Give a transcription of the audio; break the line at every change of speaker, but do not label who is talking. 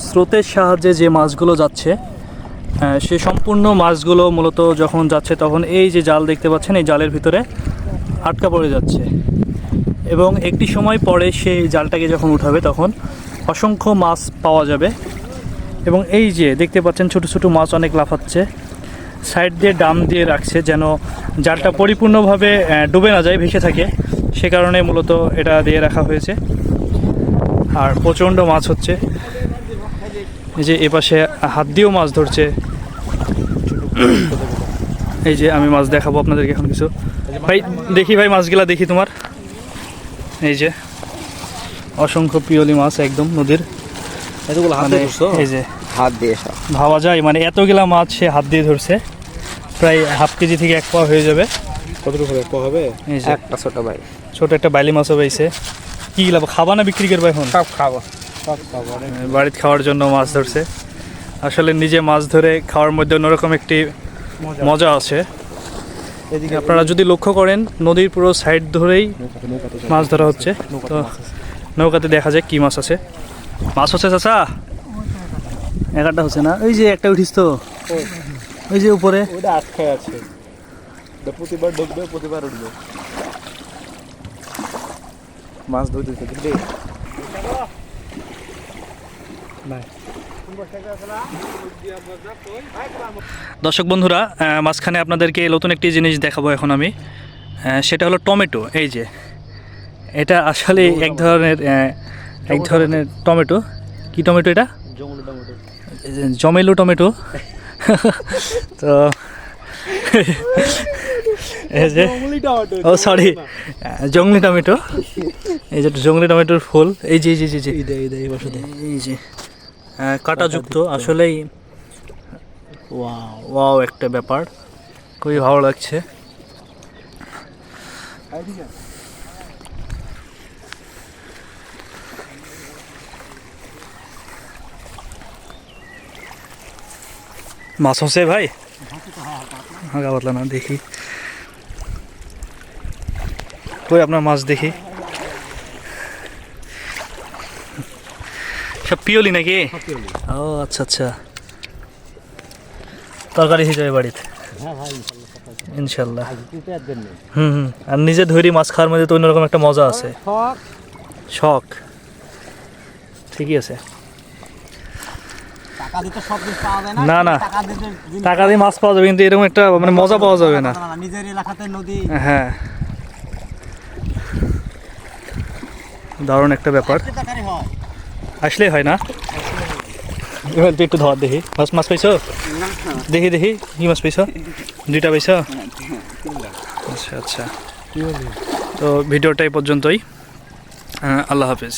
স্রোতের সাহায্যে যে মাছগুলো যাচ্ছে সে সম্পূর্ণ মাছগুলো মূলত যখন যাচ্ছে তখন এই যে জাল দেখতে পাচ্ছেন এই জালের ভিতরে আটকা পড়ে যাচ্ছে এবং একটি সময় পরে সেই জালটাকে যখন উঠাবে তখন অসংখ্য মাছ পাওয়া যাবে। এবং এই যে দেখতে পাচ্ছেন ছোট ছোট মাছ অনেক লাফাচ্ছে, সাইড দিয়ে ডাম দিয়ে রাখছে যেন জালটা পরিপূর্ণভাবে ডুবে না যায়, ভেসে থাকে, সে কারণে মূলত এটা দিয়ে রাখা হয়েছে। আর প্রচণ্ড মাছ হচ্ছে, এই যে এপাশে হাত দিয়েও মাছ ধরছে। এই যে আমি মাছ দেখাবো আপনাদেরকে এখন কিছু। ভাই দেখি, ভাই মাছগুলা দেখি তোমার। এই যে অসংখ্য পিওলি মাছ একদম নদীর, এই যে
হাত দিয়ে
ভাবা যায় মানে এতগুলা মাছ সে হাত দিয়ে ধরছে, প্রায় হাফ কেজি থেকে 1 পোয়া হয়ে যাবে।
কতটুকু হবে?
এই যে
একটা ছোট ভাই,
ছোট একটা বাইলি মাছও পাইছে। কি খাবা না বিক্রি করবে এখন?
সব খাবো,
বাড়িতে খাওয়ার জন্য মাছ ধরছে। আসলে নিজে মাছ ধরে খাওয়ার মধ্যে অন্যরকম একটি মজা আছে। এদিকে আপনারা যদি লক্ষ্য করেন নদীর পুরো সাইড ধরেই মাছ ধরা হচ্ছে। তো নৌকাতে দেখা যায় কি মাছ আছে। মাছ হচ্ছে চাচা, একটা হচ্ছে না, ওই যে একটা উঠিস তো, ওই যে উপরে
ওটা আটকায় আছে, প্রতিবার ঢুকবে প্রতিবার উঠবে। মাছ ধরতেছে দেখবে।
দর্শক বন্ধুরা, মাঝখানে আপনাদেরকে নতুন একটি জিনিস দেখাবো এখন আমি, সেটা হলো টমেটো। এই যে এটা আসলে এক ধরনের টমেটো। কি টমেটো এটা? জমেলো টমেটো। তো এই যে ও সরি, জংলি টমেটো। এই যে জংলি টমেটোর ফুল, এই যে এই যে কাঁটাযুক্ত। আসলেই ওয়াও একটা ব্যাপার, খুবই ভালো লাগছে। মাছ হচ্ছে ভাই, হাঁকা পাতলা না, দেখি কই আপনার মাছ, দেখি সব পিওলি নাকি? ও আচ্ছা আচ্ছা, তরকারি হয়ে যাবে বাড়িতে ইনশাল্লাহ। আর নিজে ধরি মাছ খাওয়ার মধ্যে তো অন্যরকম একটা মজা আছে, শখ। ঠিকই আছে, না না টাকা দিয়ে মাছ পাওয়া যাবে কিন্তু এরকম একটা মানে মজা পাওয়া যাবে না। হ্যাঁ, দারুণ একটা ব্যাপার, আসলেই হয় না। এবার একটু ধর দেখি, মাছ পাইছো? দেখি কি মাছ পাইছো? 2টা পাইছো? আচ্ছা আচ্ছা, তো ভিডিওটা এই পর্যন্তই। আল্লাহ হাফিজ।